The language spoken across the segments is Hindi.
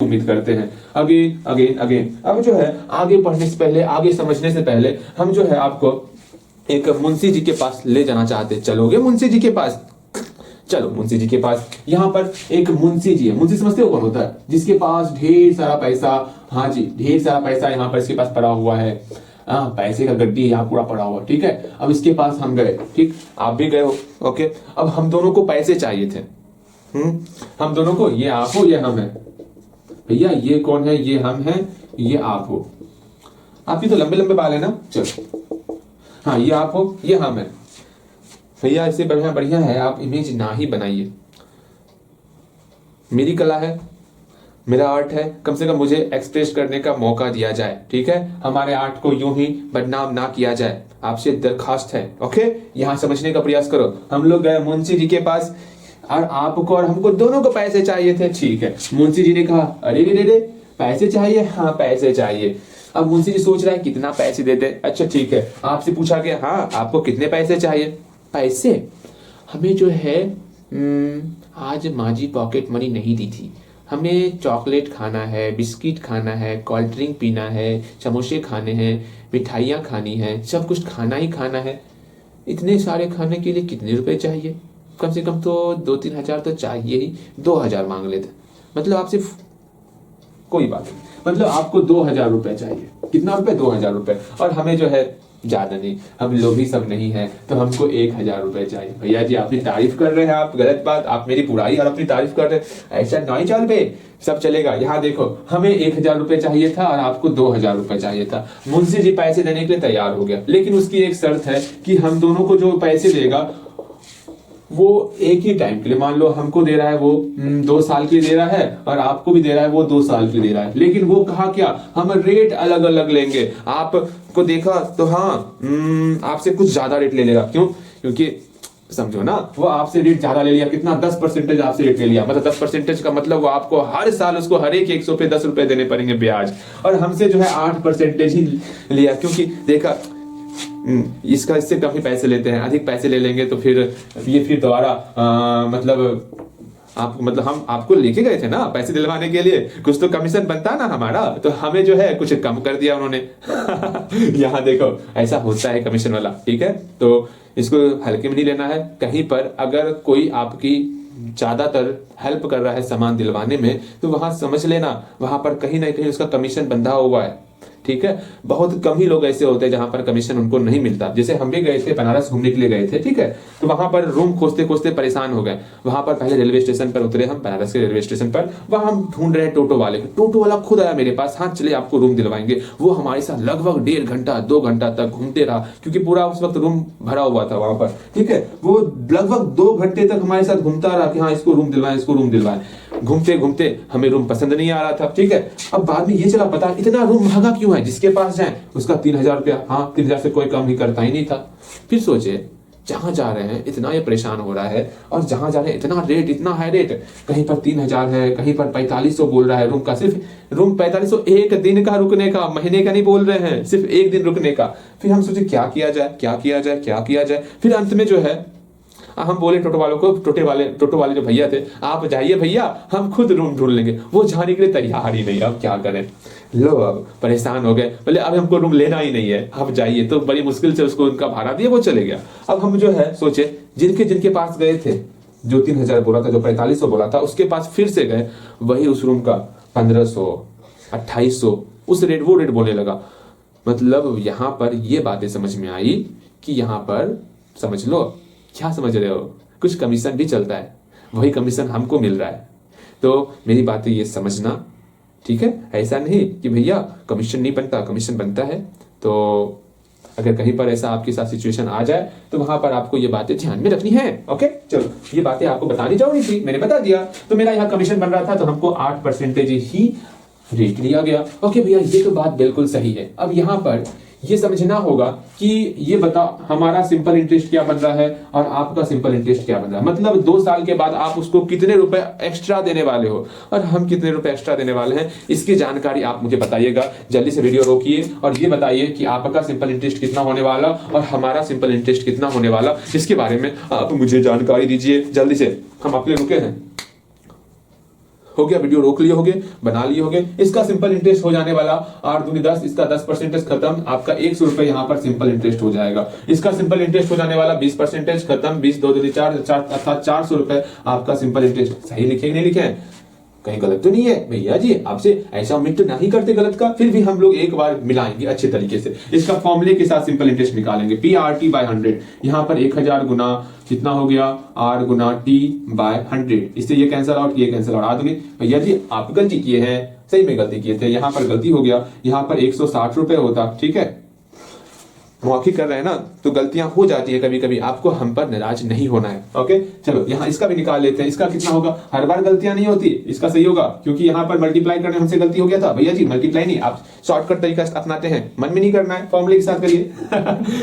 उम्मीद करते हैं। Again again again. अब जो है आगे पढ़ने से पहले, आगे समझने से पहले हम जो है आपको एक मुंशी जी के पास ले जाना चाहते हैं। चलोगे मुंशी जी के पास? चलो मुंशी जी के पास। यहाँ पर एक मुंशी जी है। मुंशी समझते हो कौन होता है? जिसके पास ढेर सारा पैसा, हाँ जी ढेर सारा पैसा यहाँ पर इसके पास पड़ा हुआ है। हाँ, पैसे का गड्डी यहाँ पूरा पड़ा हुआ, ठीक है। अब इसके पास हम गए, ठीक, आप भी गए हो, ओके। अब हम दोनों को पैसे चाहिए थे। हम दोनों को, ये आप हो ये हम है। भैया ये कौन है? ये हम है, ये आप हो। आपकी तो लंबे लंबे बाल है ना, चलो। हाँ ये आप हो, ये हम है। भैया इससे बढ़िया बढ़िया है आप इमेज ना ही बनाइए। मेरी कला है, मेरा आर्ट है, कम से कम मुझे एक्सप्रेस करने का मौका दिया जाए, ठीक है। हमारे आर्ट को यूं ही बदनाम ना किया जाए, आपसे दरखास्त है, ओके। यहाँ समझने का प्रयास करो। हम लोग गए मुंशी जी के पास और आपको और हमको दोनों को पैसे चाहिए थे, ठीक है। मुंशी जी ने कहा अरे रे रे पैसे चाहिए? हाँ पैसे चाहिए। अब मुंशी जी सोच रहा है कितना पैसे दे दे। अच्छा ठीक है, आपसे पूछा गया हाँ आपको कितने पैसे चाहिए? पैसे हमें जो है आज माँ जी पॉकेट मनी नहीं दी थी, हमें चॉकलेट खाना है, बिस्किट खाना है, कोल्ड ड्रिंक पीना है, समोसे खाने हैं, मिठाइयाँ खानी है, सब कुछ खाना ही खाना है। इतने सारे खाने के लिए कितने रुपए चाहिए? कम से कम तो 2-3 हजार तो चाहिए ही। 2,000 मांग लेते, मतलब आपसे कोई बात नहीं, मतलब आपको 2,000 रुपए चाहिए। कितना रुपए? 2,000 रुपए। और हमें जो है ज्यादा नहीं, हम लोग ही सब नहीं है, तो हमको 1,000 रुपए चाहिए। भैया जी आपने तारीफ कर रहे हैं, आप गलत बात, आप मेरी बुराई और अपनी तारीफ कर रहे हैं, ऐसा नहीं चल पे, सब चलेगा। यहाँ देखो हमें 1,000 रुपए चाहिए था और आपको 2,000 रुपए चाहिए था। मुंशी जी पैसे देने के लिए तैयार हो गया, लेकिन उसकी एक शर्त है कि हम दोनों को जो पैसे देगा वो एक ही टाइम के लिए, मान लो हमको दे रहा है वो 2 साल के लिए दे रहा है और आपको भी दे रहा है वो 2 साल के लिए दे रहा है। लेकिन वो कहा क्या, हम रेट अलग अलग लेंगे। आपको देखा तो हाँ आपसे कुछ ज्यादा रेट ले लेगा। क्यों? क्योंकि समझो ना, वो आपसे रेट ज्यादा ले लिया। कितना? 10% आपसे रेट ले लिया। मतलब 10% का मतलब वो आपको हर साल उसको हर एक 100 पे 10 रुपए देने पड़ेंगे ब्याज। और हमसे जो है 8% ही लिया, क्योंकि देखा इसका इससे काफी पैसे लेते हैं, अधिक पैसे ले लेंगे तो फिर ये फिर दोबारा मतलब हम आपको लेके गए थे ना पैसे दिलवाने के लिए, कुछ तो कमीशन बनता ना हमारा, तो हमें जो है कुछ कम कर दिया उन्होंने। यहाँ देखो ऐसा होता है कमीशन वाला, ठीक है। तो इसको हल्के में नहीं लेना है। कहीं पर अगर कोई आपकी ज्यादातर हेल्प कर रहा है सामान दिलवाने में, तो वहां समझ लेना वहां पर कहीं ना कहीं उसका कमीशन बंधा हुआ है, ठीक है। बहुत कम ही लोग ऐसे होते हैं जहां पर कमीशन उनको नहीं मिलता। जैसे हम भी गए थे बनारस घूमने के लिए गए थे, ठीक है। तो वहां पर रूम खोजते खोजते परेशान हो गए। वहां पर पहले रेलवे स्टेशन पर उतरे हम, बनारस के रेलवे स्टेशन पर। वहां हम ढूंढ रहे हैं टोटो वाले, टोटो वाला खुद आया मेरे पास, हाँ चलिए आपको रूम दिलवाएंगे। वो हमारे साथ लगभग 1.5 घंटा 2 घंटा तक घूमते रहा, क्योंकि पूरा उस वक्त रूम भरा हुआ था वहां पर, ठीक है। वो लगभग 2 घंटे तक हमारे साथ घूमता रहा कि हाँ इसको रूम दिलवाएं, इसको रूम दिलवाएं। घूमते घूमते हमें रूम पसंद नहीं आ रहा था, ठीक है। अब बाद में ये चला पता इतना रूम महंगा क्यों है, जिसके पास जाए उसका 3,000 रुपया, हाँ 3,000 से कोई कम ही करता ही नहीं था। फिर सोचे जहां जा रहे हैं इतना ये परेशान हो रहा है, और जहां जा रहे हैं इतना रेट, इतना हाई रेट, कहीं पर 3,000 है, कहीं पर 4,500 बोल रहा है रूम का। सिर्फ रूम 4,500 एक दिन का रुकने का, महीने का नहीं बोल रहे हैं, सिर्फ एक दिन रुकने का। फिर हम सोचे क्या किया जाए, क्या किया जाए, क्या किया जाए। फिर अंत में जो है हम बोले टोटो वालों को, टोटो वाले जो भैया थे, आप जाइए भैया हम खुद रूम ढूंढ लेंगे। वो जाने के लिए तैयार ही नहीं। अब क्या करें, लो अब परेशान हो गए, बोले अब हमको रूम लेना ही नहीं है, आप जाइए। तो बड़ी मुश्किल से उसको उनका भाड़ा दिया, वो चले गया। अब हम जो है सोचे जिनके पास गए थे, जो 3,000 बोला था, जो 4,500 बोला था, उसके पास फिर से गए, वही उस रूम का 1,500 2,800 उस रेट वो रेट बोलने लगा। मतलब यहाँ पर ये बातें समझ में आई कि यहाँ पर समझ लो, क्या समझ रहे हो, कुछ कमीशन भी चलता है, वही कमीशन हमको मिल रहा है। तो मेरी बातें ये समझना, ठीक है। ऐसा नहीं कि भैया कमीशन नहीं बनता, कमीशन बनता है। तो अगर कहीं पर ऐसा आपके साथ सिचुएशन आ जाए तो वहां पर आपको ये बातें ध्यान में रखनी है, ओके। चलो ये बातें आपको बतानी जरूरी थी, मैंने बता दिया। तो मेरा यहाँ कमीशन बन रहा था, तो हमको 8% ही रेट लिया गया। ओके भैया ये तो बात बिल्कुल सही है। अब यहाँ पर ये समझना होगा कि ये बताओ हमारा सिंपल इंटरेस्ट क्या बन रहा है और आपका सिंपल इंटरेस्ट क्या बन रहा है। मतलब 2 साल के बाद आप उसको कितने रुपए एक्स्ट्रा देने वाले हो और हम कितने रुपए एक्स्ट्रा देने वाले हैं, इसकी जानकारी आप मुझे बताइएगा। जल्दी से वीडियो रोकिए और ये बताइए कि आपका सिंपल इंटरेस्ट कितना होने वाला और हमारा सिंपल इंटरेस्ट कितना होने वाला, इसके बारे में आप मुझे जानकारी दीजिए जल्दी से। हम आपके लिए रुके हैं। हो गया, वीडियो रोक लिए होगे, बना लिए होगे। इसका सिंपल इंटरेस्ट हो जाने वाला 8 दूनी 10, इसका 10% खत्म, आपका 100 रुपए यहाँ पर सिंपल इंटरेस्ट हो जाएगा। इसका सिंपल इंटरेस्ट हो जाने वाला 20% खत्म, 20 2 दूनी 4 अर्थात 400 रुपए आपका सिंपल इंटरेस्ट। सही लिखे नहीं लिखे हैं? कहीं गलत तो नहीं है भैया जी? आपसे ऐसा उम्मीद तो नहीं करते गलत का, फिर भी हम लोग एक बार मिलाएंगे अच्छे तरीके से। इसका फॉर्मूले के साथ सिंपल इंटरेस्ट निकालेंगे। PRT/100, यहाँ पर 1000 गुना कितना हो गया, R गुना T/100। इससे ये कैंसिल आउट, ये कैंसिल आउट। आदमी भैया जी आप गलती किए हैं, सही में गलती किए थे, यहाँ पर गलती हो गया, यहाँ पर 160 रुपए होता। ठीक है, मौखिक कर रहे हैं ना, तो गलतियां हो जाती है कभी कभी, आपको हम पर नाराज नहीं होना है। ओके, चलो यहाँ इसका भी निकाल लेते हैं। इसका कितना होगा? हर बार गलतियां नहीं होती, इसका सही होगा, क्योंकि यहाँ पर मल्टीप्लाई करने हमसे गलती हो गया था। भैया जी मल्टीप्लाई नहीं, आप शॉर्टकट तरीका अपनाते हैं, मन में नहीं करना है, फॉर्मूले के साथ करिए।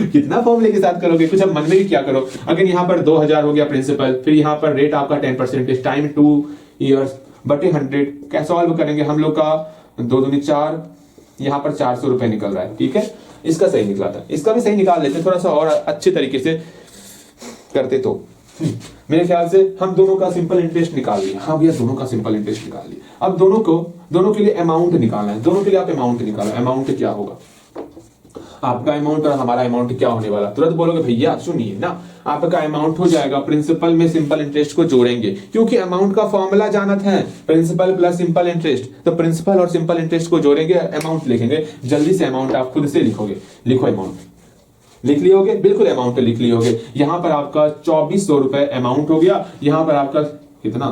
कितना फॉर्मूले के साथ करोगे, कुछ अब मन में भी क्या करो। अगर यहाँ पर 2000 हो गया प्रिंसिपल, फिर यहाँ पर रेट आपका 10%, टाइम 2 ईयर्स बटे 100, क्या सॉल्व करेंगे हम लोग का 2 दूनी 4, यहाँ पर 400 रुपए निकल रहा है। ठीक है, इसका सही निकला था, इसका भी सही निकाल लेते, थोड़ा सा और अच्छे तरीके से करते तो। मेरे ख्याल से हम दोनों का सिंपल इंटरेस्ट निकाल लिया। हाँ भैया, दोनों का सिंपल इंटरेस्ट निकाल लिया। अब दोनों के लिए अमाउंट निकालना है। दोनों के लिए आप अमाउंट निकालो। अमाउंट क्या होगा? आपका अमाउंट और हमारा अमाउंट क्या होने वाला? तुरंत बोलोगे भैया सुनिए ना, आपका अमाउंट हो जाएगा, प्रिंसिपल में सिंपल इंटरेस्ट को जोड़ेंगे, क्योंकि अमाउंट का फॉर्मूला जानत है, प्रिंसिपल प्लस सिंपल इंटरेस्ट। तो प्रिंसिपल और सिंपल इंटरेस्ट को जोड़ेंगे, अमाउंट लिखेंगे। जल्दी से अमाउंट आप खुद से लिखोगे, लिखो अमाउंट। लिख लिए होगे? बिल्कुल अमाउंट लिख लिए होगे। यहाँ पर आपका 2400 रुपए अमाउंट हो गया, यहाँ पर आपका कितना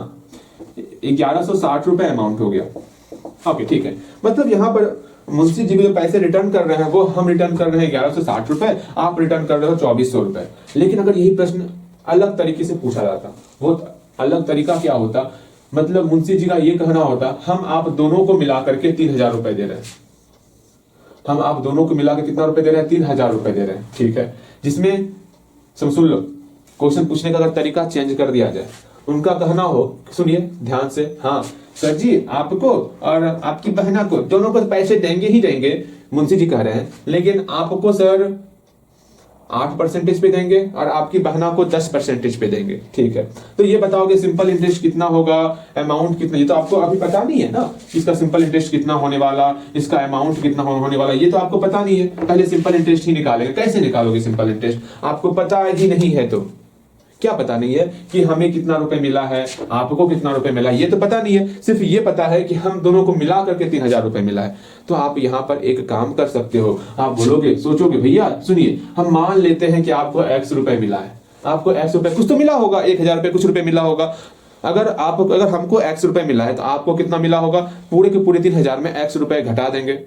1160 रुपए अमाउंट हो गया। ओके ठीक है, मतलब यहाँ पर मुंशी जी जो पैसे रिटर्न कर रहे हैं वो हम रिटर्न कर रहे हैं 1160 रुपए, आप रिटर्न कर रहे हो 2400 रुपए। लेकिन अगर यही प्रश्न अलग तरीके से पूछा जाता, वो अलग तरीका क्या होता, मतलब मुंशी जी का ये कहना होता हम आप दोनों को मिलाकर के 3000 रुपए दे रहे हैं, हम आप दोनों को मिलाकर कितना रुपए दे रहे हैं? 3000 रुपए दे रहे हैं। ठीक है, जिसमें सुन लो, क्वेश्चन पूछने का अगर तरीका चेंज कर दिया जाए, उनका कहना हो, सुनिए ध्यान से, हाँ सर जी आपको और आपकी बहना को दोनों को पैसे देंगे ही देंगे, मुंशी जी कह रहे हैं, लेकिन आपको सर 8% पे देंगे और आपकी बहना को 10% पे देंगे। ठीक है, तो ये बताओगे सिंपल इंटरेस्ट कितना होगा, अमाउंट कितना? ये तो आपको अभी पता नहीं है ना, इसका सिंपल इंटरेस्ट कितना होने वाला, इसका अमाउंट कितना होने वाला, ये तो आपको पता नहीं है। पहले सिंपल इंटरेस्ट ही निकालेंगे। कैसे निकालोगे सिंपल इंटरेस्ट? आपको पता ही नहीं है तो क्या पता नहीं है कि हमें कितना रुपए मिला है, आपको कितना रुपए मिला, ये तो पता नहीं है। सिर्फ ये पता है कि हम दोनों को मिला करके 3000 रुपए मिला है। तो आप यहाँ पर एक काम कर सकते हो, आप बोलोगे, सोचोगे भैया सुनिए, हम मान लेते हैं कि आपको x रुपए मिला है, आपको x रुपए कुछ तो मिला होगा, 1000 रुपए कुछ रुपए मिला होगा। अगर हमको x रुपए मिला है तो आपको कितना मिला होगा? पूरे के पूरे 3000 में x रुपए घटा देंगे।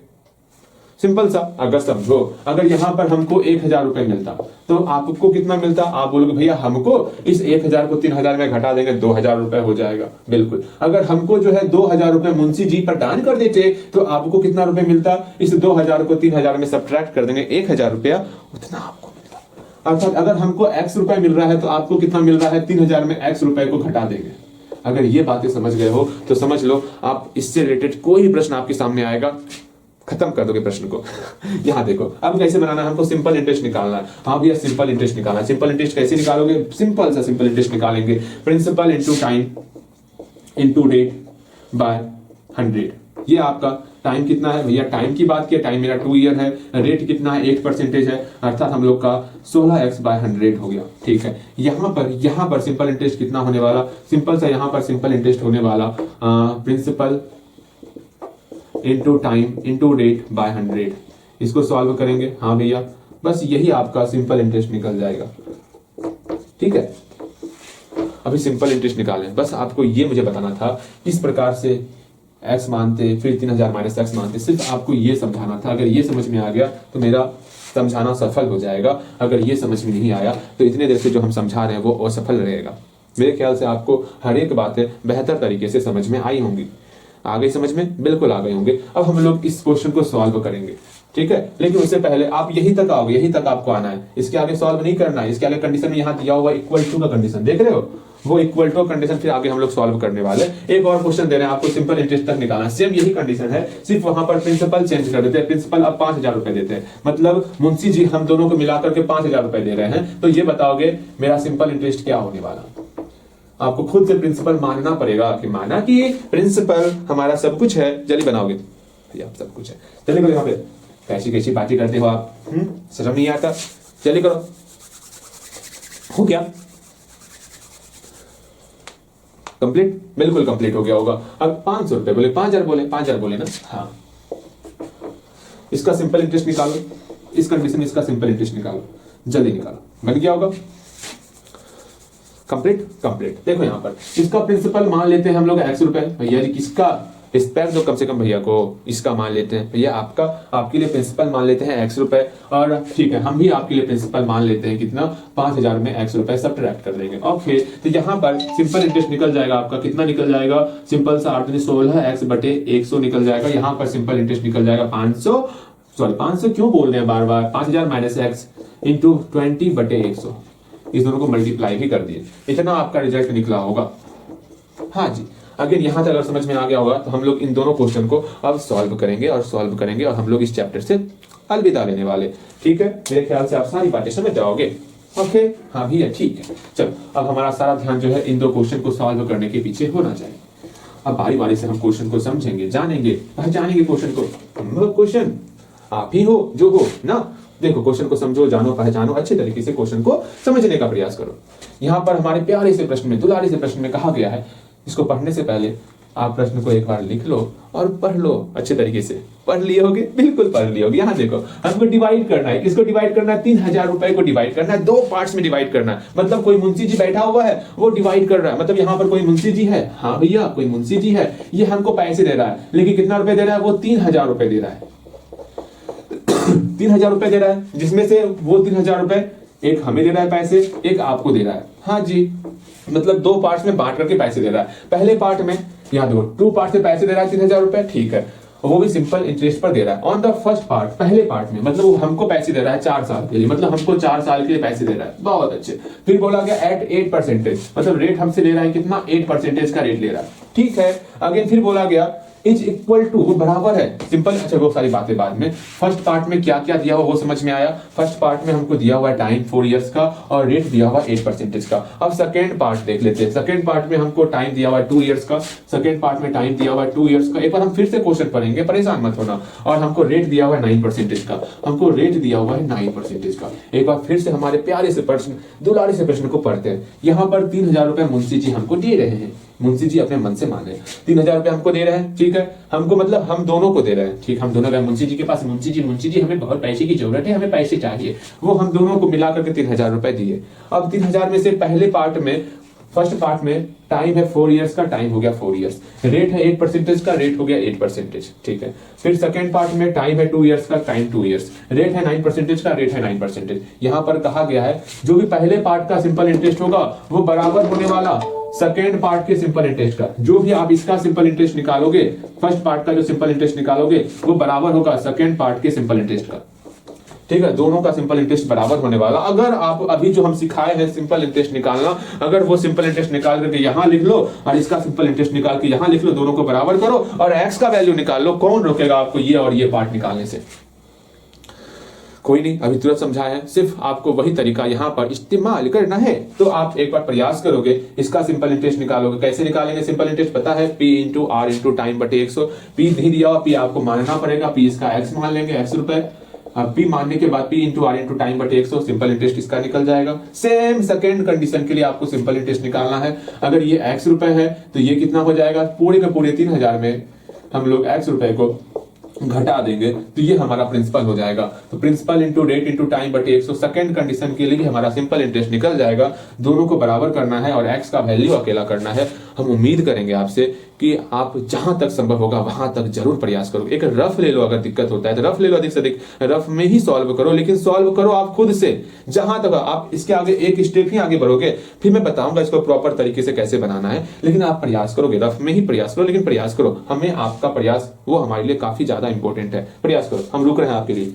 सिंपल सा। अगर समझो, अगर यहाँ पर हमको 1000 रुपए मिलता तो आपको कितना मिलता? आप बोलोगे भैया हमको इस 1000 को 3000 में घटा देंगे, 2000 रुपए हो जाएगा। बिल्कुल। अगर हमको जो है 2000 रुपए मुंशी जी पर दान कर देते तो आपको कितना रुपए मिलता? इस 2000 को 3000 में सब्ट्रैक्ट कर देंगे, 1000 रुपया उतना आपको मिलता। अर्थात अगर हमको x रुपए मिल रहा है तो आपको कितना मिल रहा है? 3000 में x रुपए को घटा देंगे। अगर ये बातें समझ गए हो तो समझ लो आप इससे रिलेटेड कोई प्रश्न आपके सामने आएगा, खत्म कर दोगे प्रश्न को। यहाँ देखो, अब कैसे बनाना है, हमको सिंपल इंटरेस्ट निकालना है। हाँ भैया सिंपल इंटरेस्ट निकालना है। सिंपल इंटरेस्ट कैसे निकालोगे? सिंपल सा सिंपल इंटरेस्ट निकालेंगे, principal into time into rate by 100। ये आपका टाइम कितना है भैया? टाइम की बात की, टाइम मेरा 2 ईयर है, रेट कितना है? 8% है, अर्थात हम लोग का 16x/100 हो गया। ठीक है, यहाँ पर सिंपल इंटरेस्ट कितना होने वाला? सिंपल सा यहाँ पर सिंपल इंटरेस्ट होने वाला principal into time into rate by 100। इसको सॉल्व करेंगे। हाँ भैया, बस यही आपका सिंपल इंटरेस्ट निकल जाएगा। ठीक है, अभी सिंपल इंटरेस्ट निकालें, बस आपको ये मुझे बताना था किस प्रकार से x मानते फिर 3000 माइनस x मानते, सिर्फ आपको ये समझाना था। अगर ये समझ में आ गया तो मेरा समझाना सफल हो जाएगा, अगर ये समझ में नहीं आया तो इतने देर से जो हम समझा रहे हैं वो असफल रहेगा। मेरे ख्याल से आपको हर एक बातें बेहतर तरीके से समझ में आई होंगी। आ गई समझ में? बिल्कुल आ गए होंगे। अब हम लोग इस क्वेश्चन को सॉल्व करेंगे। ठीक है, लेकिन उससे पहले आप यहीं तक आओगे, यहीं तक आपको आना है, इसके आगे सॉल्व नहीं करना है। इसके आगे कंडीशन में यहाँ दिया हुआ इक्वल टू का कंडीशन देख रहे हो, वो इक्वल टू कंडीशन फिर आगे हम लोग सॉल्व करने वाले। एक और क्वेश्चन दे रहे हैं आपको, सिंपल इंटरेस्ट तक निकालना, सेम यही कंडीशन है, सिर्फ वहां पर प्रिंसिपल चेंज कर देते हैं। प्रिंसिपल अब 5000 रुपए देते हैं, मतलब मुंशी जी हम दोनों को मिलाकर के 5000 रुपए दे रहे हैं। तो ये बताओगे मेरा सिंपल इंटरेस्ट क्या होने वाला? आपको खुद से प्रिंसिपल मानना पड़ेगा कि माना कि प्रिंसिपल हमारा सब कुछ है। जल्दी बनाओगे भैया, सब कुछ है। जल्दी करो, यहाँ पे कैसी कैसी बातें करते हो आप, शर्म नहीं आता? जल्दी करो, हो गया कंप्लीट? बिल्कुल कंप्लीट हो गया होगा। अब 500 रुपए बोले, 5000 बोले, 5000 बोले ना, हाँ। इसका सिंपल इंटरेस्ट निकालो, इस कंडीशन में इसका सिंपल इंटरेस्ट निकालो, जल्दी निकालो। बन गया होगा कंप्लीट? कंप्लीट। देखो यहाँ पर इसका प्रिंसिपल मान लेते हैं हम लोग x रुपए। भैया जी किसका? रिस्पेक्ट दो कम से कम भैया को। इसका मान लेते हैं भैया, आपका आपके लिए प्रिंसिपल मान लेते हैं x रुपए, और ठीक है हम भी आपके लिए प्रिंसिपल मान लेते हैं कितना, 5000 में x रुपए सब्ट्रैक्ट कर देंगे। ओके, तो यहाँ पर सिंपल इंटरेस्ट निकल जाएगा आपका, कितना निकल जाएगा? सिंपल सा 8 16 x बटे 100 निकल जाएगा। यहाँ पर सिंपल इंटरेस्ट निकल जाएगा 500 क्यों बोल रहे हैं बार बार, 5000 माइनस एक्स इंटू 20 बटे 100। इस दोनों को मल्टीप्लाई भी कर दिए, इतना आपका रिजल्ट निकला होगा। हाँ जी, अगर यहां तक अगर समझ में आ गया होगा तो हम लोग इन दोनों क्वेश्चन को अब सॉल्व करेंगे और हम लोग इस चैप्टर से अलविदा लेने वाले। ठीक है, मेरे ख्याल से आप सारी बातें समझ जाओगे। ओके, हाँ भैया ठीक है। चलो, अब हमारा सारा ध्यान जो है इन दो क्वेश्चन को सॉल्व करने के पीछे होना चाहिए। अब बारी बारी से हम क्वेश्चन को समझेंगे, जानेंगे, पहचानेंगे क्वेश्चन को। क्वेश्चन आप ही हो जो हो ना। देखो, क्वेश्चन को समझो, जानो, पहचानो, अच्छे तरीके से क्वेश्चन को समझने का प्रयास करो। यहाँ पर हमारे प्यारे से प्रश्न में, दुलारे से प्रश्न में कहा गया है, इसको पढ़ने से पहले आप प्रश्न को एक बार लिख लो और पढ़ लो अच्छे तरीके से। पढ़ लिए होगे? बिल्कुल पढ़ लिए होगे। यहाँ देखो, हमको डिवाइड करना है। किसको डिवाइड करना है? 3000 रुपए को डिवाइड करना है, 2 पार्ट्स में डिवाइड करना है। मतलब कोई मुंशी जी बैठा हुआ है, वो डिवाइड कर रहा है। मतलब यहाँ पर कोई मुंशी जी है, हाँ भैया कोई मुंशी जी है, ये हमको पैसे दे रहा है, लेकिन कितना रुपए दे रहा है? वो 3000 रुपए दे रहा है। 3000 रुपए दे रहा है, जिसमें से वो 3000 रुपए एक हमें दे रहा है पैसे, एक आपको दे रहा है। हाँ जी, मतलब 2 पार्ट्स में बांट करके पैसे दे रहा है। पहले पार्ट में यहाँ देखो 2 पार्ट से पैसे दे रहा है 3000 रुपए, ठीक है, वो भी सिंपल इंटरेस्ट पर दे रहा है। ऑन द फर्स्ट पार्ट, पहले पार्ट में, मतलब वो हमको पैसे दे रहा है 4 साल के लिए, मतलब हमको 4 साल के लिए पैसे दे रहा है। बहुत अच्छे। फिर बोला गया एट 8%, मतलब रेट हमसे ले रहा है कितना? 8% का रेट ले रहा है। ठीक है, अगेन फिर बोला गया इज इक्वल टू, वो बराबर है। सिंपल। अच्छा, वो सारी बातें बाद में। फर्स्ट पार्ट में क्या क्या दिया हुआ वो समझ में आया। फर्स्ट पार्ट में हमको दिया हुआ है टाइम 4 इयर्स का और रेट दिया हुआ 8% का। अब सेकंड पार्ट देख लेते हैं। सेकंड पार्ट में हमको टाइम दिया हुआ है 2 इयर्स का। सेकंड पार्ट में टाइम दिया हुआ है 2 इयर्स का। एक बार हम फिर से क्वेश्चन पढ़ेंगे, परेशान मत होना। और हमको रेट दिया हुआ है 9% का। हमको रेट दिया हुआ है 9% का। एक बार फिर से हमारे प्यारे से प्रश्न, दुलारे से प्रश्न को पढ़ते हैं। यहाँ पर 3000 रुपए मुंशी जी हमको दे रहे हैं। मुंशी जी अपने मन से माने 3000 रुपए हमको दे रहे हैं। ठीक है, हमको मतलब हम दोनों को दे रहे हैं। ठीक, हम दोनों गए मुंशी जी के पास, मुंशी जी हमें बहुत पैसे की जरूरत है, हमें पैसे चाहिए। वो हम दोनों को मिला करके 3000 रुपए दिए। अब 3000 में से पहले पार्ट में, फर्स्ट पार्ट में टाइम है 4 इयर्स का, टाइम हो गया 4 इयर्स। रेट है 8% का, रेट हो गया 8%। ठीक है, फिर सेकंड पार्ट में टाइम है 2 इयर्स का, टाइम 2 इयर्स। रेट है 9% का, रेट है 9%। यहाँ पर कहा गया है जो भी पहले पार्ट का सिंपल इंटरेस्ट होगा वो बराबर होने वाला सेकेंड पार्ट के सिंपल इंटरेस्ट का। जो भी आप इसका सिंपल इंटरेस्ट निकालोगे, फर्स्ट पार्ट का जो सिंपल इंटरेस्ट निकालोगे वो बराबर होगा सेकेंड पार्ट के सिंपल इंटरेस्ट का। ठीक है, दोनों का सिंपल इंटरेस्ट बराबर होने वाला। अगर आप अभी जो हम सिखाए हैं सिंपल इंटरेस्ट निकालना, अगर वो सिंपल इंटरेस्ट निकाल करके यहां लिख लो और इसका सिंपल इंटरेस्ट निकाल के यहां लिख लो, दोनों को बराबर करो और एक्स का वैल्यू निकाल लो, कौन रोकेगा आपको ये और ये पार्ट निकालने से? कोई नहीं, अभी तुरंत समझाया है, सिर्फ आपको वही तरीका यहाँ पर इस्तेमाल करना है। तो आप एक बार प्रयास करोगे, इसका सिंपल इंटरेस्ट निकालोगे। कैसे निकालेंगे सिंपल इंटरेस्ट? पता है, P into R into time बटे 100। P नहीं दिया हुआ, P आपको मानना पड़ेगा। P इसका x मान लेंगे, x रुपए। अब P मानने के बाद P into R into time बटे 100, सिंपल इंटरेस्ट इसका निकल जाएगा। सेम सेकेंड कंडीशन के लिए आपको सिंपल इंटरेस्ट निकालना है। अगर ये x रुपए है तो ये कितना हो जाएगा? पूरे के पूरे 3000 में हम लोग x रुपए को घटा देंगे तो ये हमारा प्रिंसिपल हो जाएगा। तो principal into rate into time बटे 100 सेकंड कंडीशन के लिए हमारा सिंपल इंटरेस्ट निकल जाएगा। दोनों को बराबर करना है और एक्स का वैल्यू अकेला करना है। हम उम्मीद करेंगे आपसे कि आप जहां तक संभव होगा वहां तक जरूर प्रयास करो। एक रफ ले लो, अगर दिक्कत होता है तो रफ ले लो, अधिक से अधिक रफ में ही सॉल्व करो, लेकिन सॉल्व करो आप खुद से। जहां तक आप इसके आगे एक स्टेप ही आगे बढ़ोगे, फिर मैं बताऊंगा इसको प्रॉपर तरीके से कैसे बनाना है, लेकिन आप प्रयास करोगे, रफ में ही प्रयास करो, लेकिन प्रयास करो। हमें आपका प्रयास वो हमारे लिए काफी ज्यादा इंपॉर्टेंट है। प्रयास करो, हम रुक रहे हैं आपके लिए।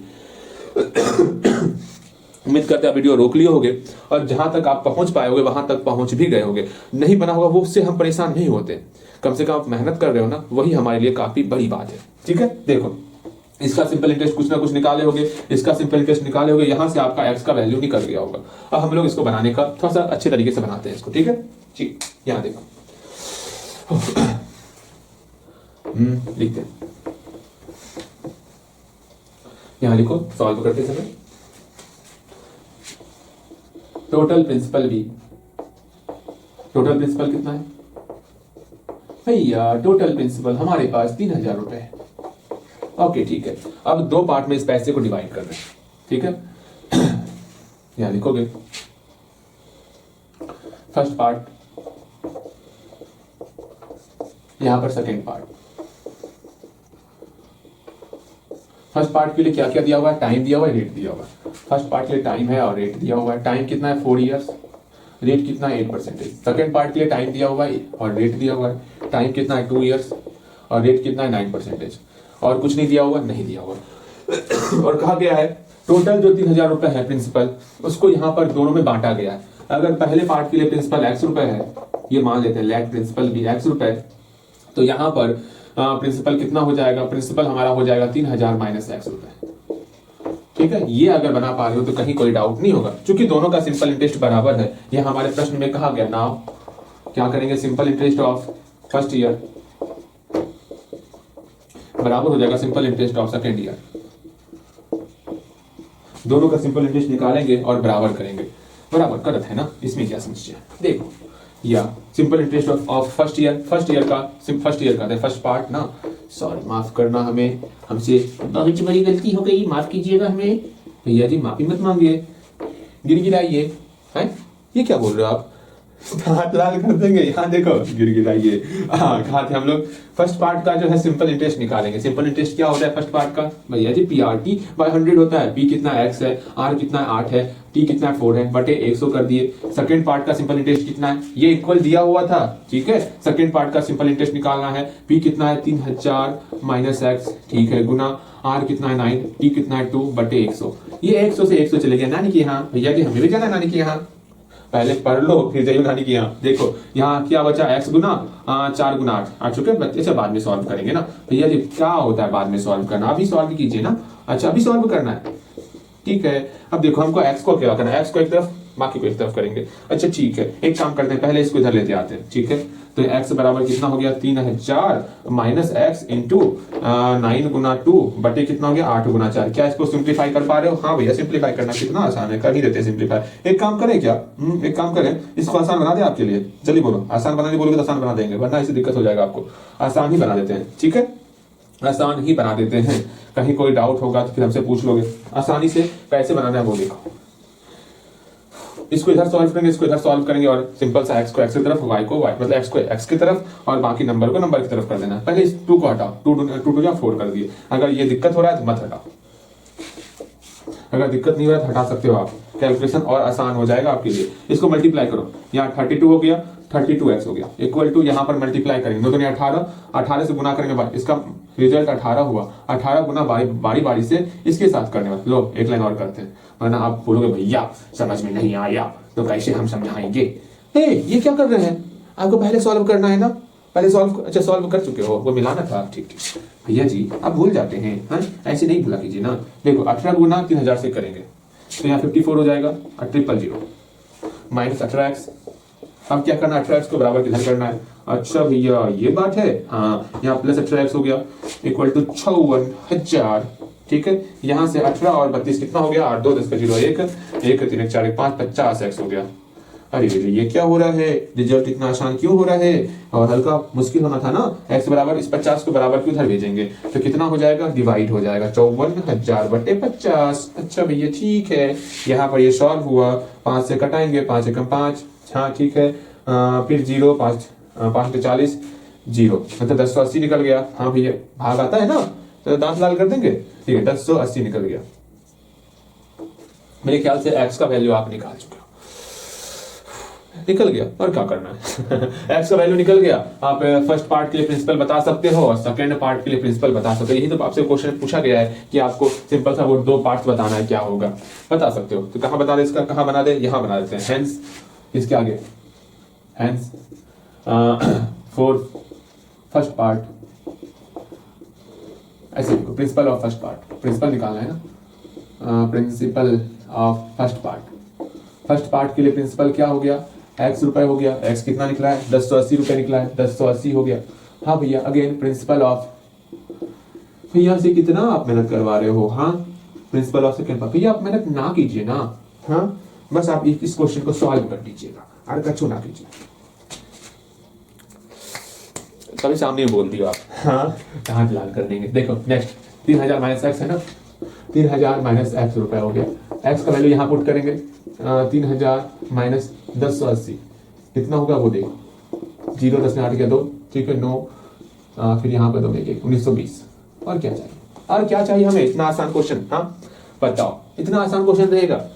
उम्मीद करते हैं वीडियो रोक लिए होगे और जहां तक आप पहुंच पाए होगे वहां तक पहुंच भी गए होगे। नहीं बना होगा वो, उससे हम परेशान नहीं होते। कम से कम आप मेहनत कर रहे हो ना, वही हमारे लिए काफी बड़ी बात है। ठीक है, देखो इसका सिंपल इंटरेस्ट कुछ ना कुछ निकाले होगे, इसका सिंपल इंटरेस्ट निकाले होगे, यहां से आपका एक्स का वैल्यू निकल गया होगा। अब हम लोग इसको बनाने का थोड़ा सा अच्छे तरीके से बनाते हैं इसको। ठीक है, ठीक, यहाँ देखो लिखते हैं, यहाँ लिखो सॉल्व करते समय टोटल प्रिंसिपल भी, टोटल प्रिंसिपल कितना है भैया, टोटल प्रिंसिपल हमारे पास 3,000 रुपए है। ओके ठीक है, अब दो पार्ट में इस पैसे को डिवाइड कर दें, ठीक है। यहां लिखोगे फर्स्ट पार्ट, यहां पर सेकेंड पार्ट। फर्स्ट पार्ट के लिए क्या क्या दिया हुआ है, टाइम दिया हुआ है, रेट दिया हुआ है। फर्स्ट पार्ट के लिए टाइम है और रेट दिया हुआ है। टाइम कितना है 4 इयर्स, रेट कितना है 8%। सेकेंड पार्ट के लिए टाइम दिया हुआ है और रेट दिया हुआ है। टाइम कितना है 2 इयर्स और रेट कितना है 9%। और कुछ नहीं दिया हुआ, नहीं दिया हुआ। और कहा गया है टोटल जो 3,000 रुपए है प्रिंसिपल, उसको यहाँ पर दोनों में बांटा गया है। अगर पहले पार्ट के लिए प्रिंसिपल x रुपए है, ये मान लेते हैं लेट प्रिंसिपल भी x रुपए, तो यहाँ पर प्रिंसिपल कितना हो जाएगा, प्रिंसिपल हमारा हो जाएगा 3,000 माइनस x रुपए, ठीक है। ये अगर बना पा रहे हो तो कहीं कोई डाउट नहीं होगा, क्योंकि दोनों का सिंपल इंटरेस्ट बराबर है। ये हमारे प्रश्न में कहा गया। नाउ क्या करेंगे, simple interest of first year बराबर हो जाएगा simple interest of second year. दोनों का सिंपल इंटरेस्ट निकालेंगे और बराबर करेंगे। बराबर करत है ना, इसमें क्या समस्या है। देखो या simple interest of first year, first year का फर्स्ट पार्ट ना, सॉरी माफ करना, हमें हमसे बहुत बड़ी गलती हो गई, माफ कीजिएगा हमें भैया जी, माफी मत मांगिए, गिड़गिड़ाइए हैं, ये क्या बोल रहे हो आप, हाथ लाल कर देंगे। यहाँ देखो गिड़गिड़ाइए। हाँ, कहा थे हम लोग फर्स्ट पार्ट का जो है सिंपल इंटरेस्ट निकालेंगे। सिंपल इंटरेस्ट क्या होता है फर्स्ट पार्ट का भैया जी, PRT बाय 100 होता है। P कितना x है, R कितना 8 है, T कितना 4 है, बटे 100 कर दिए। सेकंड पार्ट का सिंपल इंटरेस्ट कितना है, ये इक्वल दिया हुआ था, ठीक है। सेकंड पार्ट का सिंपल इंटरेस्ट निकालना है। P कितना है 3,000 माइनस x, ठीक है, गुना R कितना है 9, T कितना है 2 बटे 100। ये 100 से 100 चले गया नानी के यहाँ। भैया जी हमें भी जाना है नानी के यहाँ, पहले पढ़ लो फिर जाइए नानी की यहाँ। देखो यहाँ क्या बचा, x गुना 4 गुना 8 आ चुके बच्चे से, बाद में सॉल्व करेंगे ना। भैया जी क्या होता है बाद में सॉल्व करना, अभी सॉल्व कीजिए ना। अच्छा अभी सॉल्व करना है, ठीक है। अब देखो हमको x को क्या करना है, x को एक तरफ बाकी को एक तरफ करेंगे। अच्छा ठीक है, एक काम करते हैं, पहले इसको इधर लेते आते हैं, ठीक है। तो x बराबर कितना हो गया 3,000 माइनस x इंटू 9 गुना 2 बटे कितना हो गया 8 गुना 4। क्या इसको सिंप्लीफाई कर पा रहे हो? हाँ भैया सिंप्लीफाई करना कितना आसान है, कर ही देते हैं सिंप्लीफाई। एक काम करें क्या, एक काम करें, इसको आसान बना दे आपके लिए। जल्दी बोलो, आसान बनाने बोलोगे तो आसान बना देंगे, वरना इससे दिक्कत हो जाएगा आपको। आसान ही बना देते हैं, ठीक है, आसान ही बना देते हैं। कहीं कोई डाउट होगा तो फिर हमसे पूछ लोगे। आसानी से कैसे बनाना है वो देखो। इसको इधर सॉल्व करेंगे, इसको इधर सॉल्व करेंगे और सिंपल सा x को x की तरफ, y को y मतलब x को x की तरफ और बाकी नंबर को नंबर की तरफ कर देना। पहले इस 2 को हटाओ, 2 टू 4 कर दिए। अगर ये दिक्कत हो रहा है तो मत हटाओ, अगर दिक्कत नहीं हो रहा है तो हटा सकते हो आप, कैलकुलेशन और आसान हो जाएगा आपके लिए। इसको मल्टीप्लाई करो, यहाँ 32 हो गया, 32x हो गया, इक्वल टू यहाँ पर मल्टीप्लाई करेंगे, 2 18, 18 से गुना करेंगे, इसका रिजल्ट 18 हुआ। 18 गुना बारी बारी से इसके साथ करने वाले। लो एक लाइन और करते हैं, वरना आप बोलोगे भैया समझ में नहीं आया तो कैसे हम समझाएंगे। ये क्या कर रहे हैं, आपको पहले सॉल्व करना है ना, पहले सॉल्व, अच्छा सॉल्व कर चुके हो, वो मिलाना था, ठीक ठीक। भैया जी आप भूल जाते हैं, हाँ ऐसे नहीं भूला कीजिए ना। देखो 18 गुना 3,000 से करेंगे तो यहाँ 54 हो जाएगा और 000 माइनस 18x। अब क्या करना, 18x को बराबर किधर करना है। अच्छा भैया ये बात है, हाँ यहाँ प्लस 18x हो गया इक्वल टू 56,000, ठीक है। यहाँ से 18 और 32 कितना हो गया, 8 2 10 का 0 1 1 3 4 1 5 50x हो गया। अरे ये क्या हो रहा है, रिजल्ट इतना आसान क्यों हो रहा है, और हल्का मुश्किल होना था ना। x बराबर इस 50 को बराबर क्यों उधर भेजेंगे, तो कितना हो जाएगा, डिवाइड हो जाएगा 54,000 बटे 50। अच्छा भैया ठीक है, यहाँ पर ये सॉल्व हुआ, 5 से कटाएंगे, 5 एकम 5, हाँ ठीक है। फिर 0 5 5 40 0 मतलब 1080 निकल गया। हाँ भैया भाग आता है ना, तो दांत लाल कर देंगे, ठीक है 1080 निकल गया। मेरे ख्याल से x का वैल्यू आप निकाल चुके हो, निकल गया और क्या करना है। x का वैल्यू निकल गया, आप फर्स्ट पार्ट के लिए प्रिंसिपल बता सकते हो और सेकंड पार्ट के लिए प्रिंसिपल बता सकते हो। यही तो आपसे क्वेश्चन पूछा गया है कि आपको सिंपल सा वो 2 पार्ट्स बताना है, क्या होगा बता सकते हो। तो कहाँ बता दे, इसका कहाँ बना दे, यहाँ बना देते हैं। हेंस इसके आगे, हेंस फॉर फर्स्ट पार्ट, ऐसे देखो principal of first part, principal निकालना है ना, principal of first part. First part के लिए प्रिंसिपल क्या हो गया, x रुपए हो गया, x कितना निकला है 1080 रुपए निकला है, 1080 हो गया। हाँ भैया अगेन प्रिंसिपल ऑफ, भैया से कितना आप मेहनत करवा रहे हो, हाँ प्रिंसिपल ऑफ सेकंड पावर, भैया आप मेहनत ना कीजिए ना, हाँ बस आप इस क्वेश्चन को सॉल्व कर दीजिएगा, अरे कच्चू ना कीजिए, कभी सामने बोल दियो आप, हाँ हाथ लाल कर देंगे। देखो नेक्स्ट 3000 माइनस एक्स है ना, 3000 माइनस एक्स रुपए हो गया, एक्स का वैल्यू यहाँ पुट करेंगे, 3000 माइनस 1080 कितना होगा वो देखो, 0 10 में 8 गया 2, ठीक है 9, फिर यहाँ पर दो 1920। और क्या चाहिए, और क्या चाहिए हमें, इतना आसान क्वेश्चन, हाँ बताओ इतना आसान क्वेश्चन रहेगा।